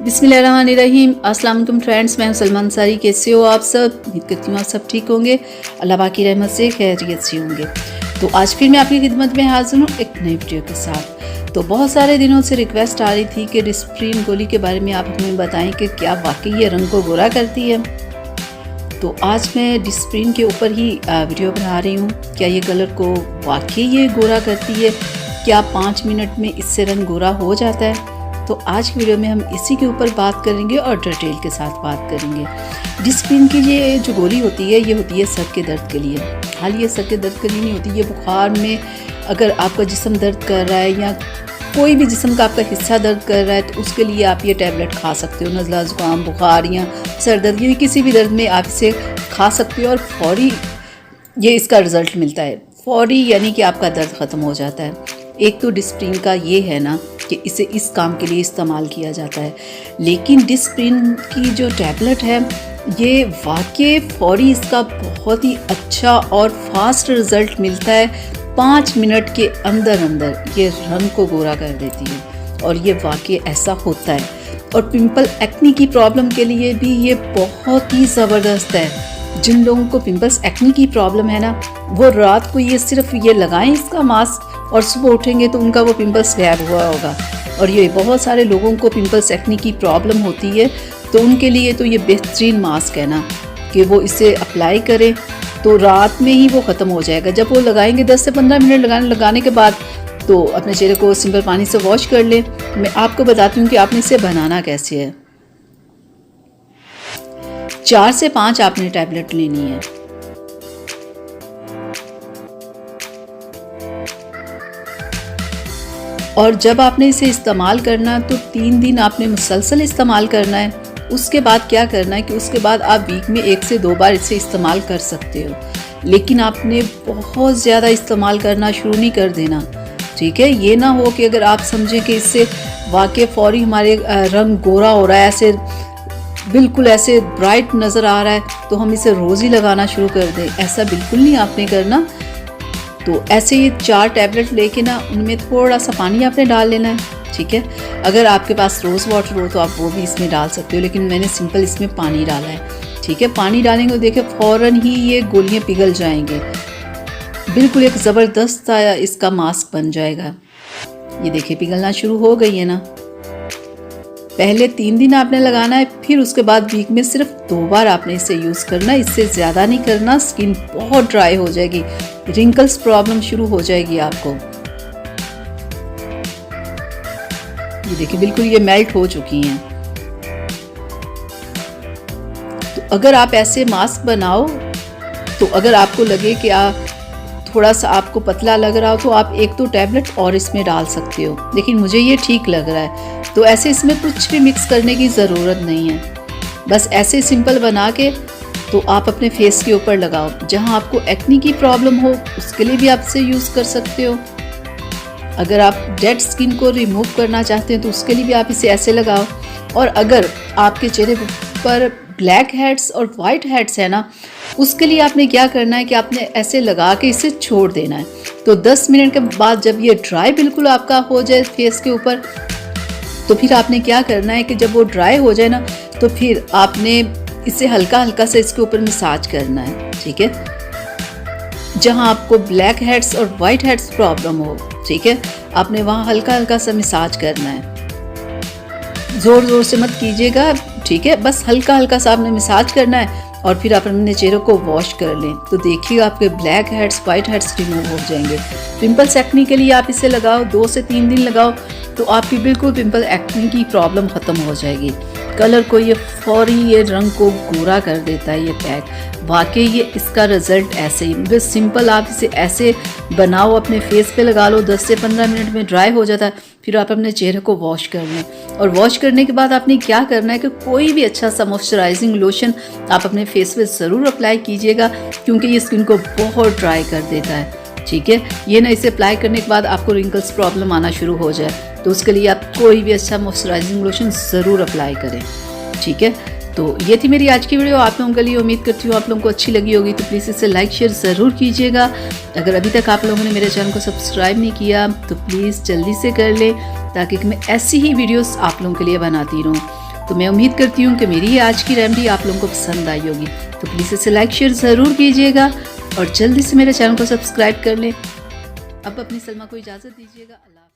बिस्मिल्लाहिर्रहमानिर्रहीम। अस्सलाम वालेकुम फ्रेंड्स, मैं हूं सलमान अंसारी। कैसे हो आप सब? उम्मीद करती हूँ आप सब ठीक होंगे, अल्लाह पाक की रहमत से खैरियत से होंगे। तो आज फिर मैं आपकी खिदमत में हाजिर हूँ एक नई वीडियो के साथ। तो बहुत सारे दिनों से रिक्वेस्ट आ रही थी कि डिस्प्रिन गोली के बारे में आप हमें बताएं कि क्या वाकई ये रंग को गोरा करती है। तो आज मैं डिस्प्रिन के ऊपर ही वीडियो बना रही हूँ। क्या ये कलर को वाकई ये गोरा करती है? क्या 5 मिनट में इससे रंग गोरा हो जाता है? तो आज की वीडियो में हम इसी के ऊपर बात करेंगे और डिटेल के साथ बात करेंगे। डिस्प्रिन की ये जो गोली होती है, ये होती है सर के दर्द के लिए। हाल ये सर के दर्द के लिए नहीं होती, ये बुखार में अगर आपका जिस्म दर्द कर रहा है या कोई भी जिस्म का आपका हिस्सा दर्द कर रहा है तो उसके लिए आप ये टैबलेट खा सकते हो। नज़ला, ज़ुकाम, बुखार या सर दर्द, ये किसी भी दर्द में आप इसे खा सकते हो और फौरी ये इसका रिज़ल्ट मिलता है। फौरी यानी कि आपका दर्द ख़त्म हो जाता है। एक तो डिस्प्रिन का ये है ना कि इसे इस काम के लिए इस्तेमाल किया जाता है, लेकिन डिस्प्रिन की जो टैबलेट है ये वाकई फौरी इसका बहुत ही अच्छा और फास्ट रिज़ल्ट मिलता है। 5 मिनट के अंदर अंदर ये रंग को गोरा कर देती है और ये वाकई ऐसा होता है। और पिंपल एक्नी की प्रॉब्लम के लिए भी ये बहुत ही ज़बरदस्त है। जिन लोगों को पिंपल्स एक्नी की प्रॉब्लम है ना, वो रात को ये सिर्फ ये लगाएं इसका मास्क और सुबह उठेंगे तो उनका वो पिंपल्स गायब हुआ होगा। और ये बहुत सारे लोगों को पिंपल्स एक्नी की प्रॉब्लम होती है, तो उनके लिए तो ये बेहतरीन मास्क है ना कि वो इसे अप्लाई करें तो रात में ही वो ख़त्म हो जाएगा। जब वो लगाएंगे 10 से 15 मिनट लगाने के बाद तो अपने चेहरे को सिंपल पानी से वॉश कर लें। मैं आपको बताती हूँ कि आपने इसे बनाना कैसे है। 4 से 5 आपने टैबलेट लेनी है। और जब आपने इसे इस्तेमाल करना तो 3 दिन आपने मुसलसल इस्तेमाल करना है। उसके बाद क्या करना है कि उसके बाद आप वीक में 1 से 2 बार इसे इस्तेमाल कर सकते हो, लेकिन आपने बहुत ज़्यादा इस्तेमाल करना शुरू नहीं कर देना, ठीक है। ये ना हो कि अगर आप समझें कि इससे वाकई फौरी हमारे रंग गोरा हो रहा है, ऐसे बिल्कुल ऐसे ब्राइट नज़र आ रहा है तो हम इसे रोज़ ही लगाना शुरू कर दें, ऐसा बिल्कुल नहीं आपने करना। तो ऐसे ये 4 टैबलेट लेके ना उनमें थोड़ा सा पानी आपने डाल लेना है, ठीक है। अगर आपके पास रोज़ वाटर हो तो आप वो भी इसमें डाल सकते हो, लेकिन मैंने सिंपल इसमें पानी डाला है, ठीक है। पानी डालेंगे तो देखिए फ़ौरन ही ये गोलियां पिघल जाएंगे, बिल्कुल एक ज़बरदस्त सा इसका मास्क बन जाएगा। ये देखिए पिघलना शुरू हो गई है ना। पहले 3 दिन आपने लगाना है, फिर उसके बाद वीक में सिर्फ 2 बार आपने इसे यूज़ करना, इससे ज़्यादा नहीं करना। स्किन बहुत ड्राई हो जाएगी, रिंकल्स प्रॉब्लम शुरू हो जाएगी आपको। ये देखिए बिल्कुल ये मेल्ट हो चुकी हैं। तो अगर आप ऐसे मास्क बनाओ तो अगर आपको लगे कि थोड़ा सा आपको पतला लग रहा हो तो आप 1-2 टैबलेट और इसमें डाल सकते हो, लेकिन मुझे ये ठीक लग रहा है। तो ऐसे इसमें कुछ भी मिक्स करने की ज़रूरत नहीं है, बस ऐसे सिंपल बना के तो आप अपने फेस के ऊपर लगाओ। जहां आपको एक्नी की प्रॉब्लम हो उसके लिए भी आप इसे यूज़ कर सकते हो। अगर आप डेड स्किन को रिमूव करना चाहते हैं तो उसके लिए भी आप इसे ऐसे लगाओ। और अगर आपके चेहरे पर ब्लैक हेड्स और वाइट हेड्स है ना, उसके लिए आपने क्या करना है कि आपने ऐसे लगा के इसे छोड़ देना है। तो 10 मिनट के बाद जब ये ड्राई बिल्कुल आपका हो जाए फेस के ऊपर, तो फिर आपने क्या करना है कि जब वो ड्राई हो जाए ना तो फिर आपने इसे हल्का हल्का से इसके ऊपर मसाज करना है, ठीक है। जहां आपको ब्लैक हेड्स और वाइट हेड्स प्रॉब्लम हो, ठीक है, आपने वहां हल्का हल्का सा मसाज करना है। जोर जोर से मत कीजिएगा, ठीक है, बस हल्का हल्का सा आपने मसाज करना है और फिर आप अपने चेहरे को वॉश कर लें तो देखिएगा आपके black heads white heads remove हो जाएंगे। पिंपल्स एक्नी के लिए आप इसे लगाओ, 2 से 3 दिन लगाओ तो आपकी बिल्कुल पिंपल एक्नी की प्रॉब्लम ख़त्म हो जाएगी। कलर को ये फौरी ये रंग को गोरा कर देता है ये पैक। वाकई ये इसका रिज़ल्ट ऐसे ही बस सिंपल आप इसे ऐसे बनाओ, अपने फेस पे लगा लो, 10 से 15 मिनट में ड्राई हो जाता है। फिर आप अपने चेहरे को वॉश कर लें और वॉश करने के बाद आपने क्या करना है कि कोई भी अच्छा सा मॉइस्चराइजिंग लोशन आप अपने फेस पे ज़रूर अप्लाई कीजिएगा, क्योंकि ये स्किन को बहुत ड्राई कर देता है, ठीक है। ये ना इसे अप्लाई करने के बाद आपको रिंकल्स प्रॉब्लम आना शुरू हो जाए तो उसके लिए आप कोई भी अच्छा मॉइस्चराइजिंग लोशन ज़रूर अप्लाई करें, ठीक है। तो ये थी मेरी आज की वीडियो आप लोगों के लिए। उम्मीद करती हूँ आप लोगों को अच्छी लगी होगी, तो प्लीज़ इसे लाइक शेयर ज़रूर कीजिएगा। अगर अभी तक आप लोगों ने मेरे चैनल को सब्सक्राइब नहीं किया तो प्लीज़ जल्दी से कर लें, ताकि मैं ऐसी ही वीडियोस आप लोगों के लिए बनाती रहूँ। तो मैं उम्मीद करती हूँ कि मेरी ये आज की रेमेडी आप लोगों को पसंद आई होगी। तो प्लीज़ इसे लाइक शेयर ज़रूर कीजिएगा और जल्दी से मेरे चैनल को सब्सक्राइब कर लें। अब अपनी सलमा को इजाज़त दीजिएगा। अल्लाह।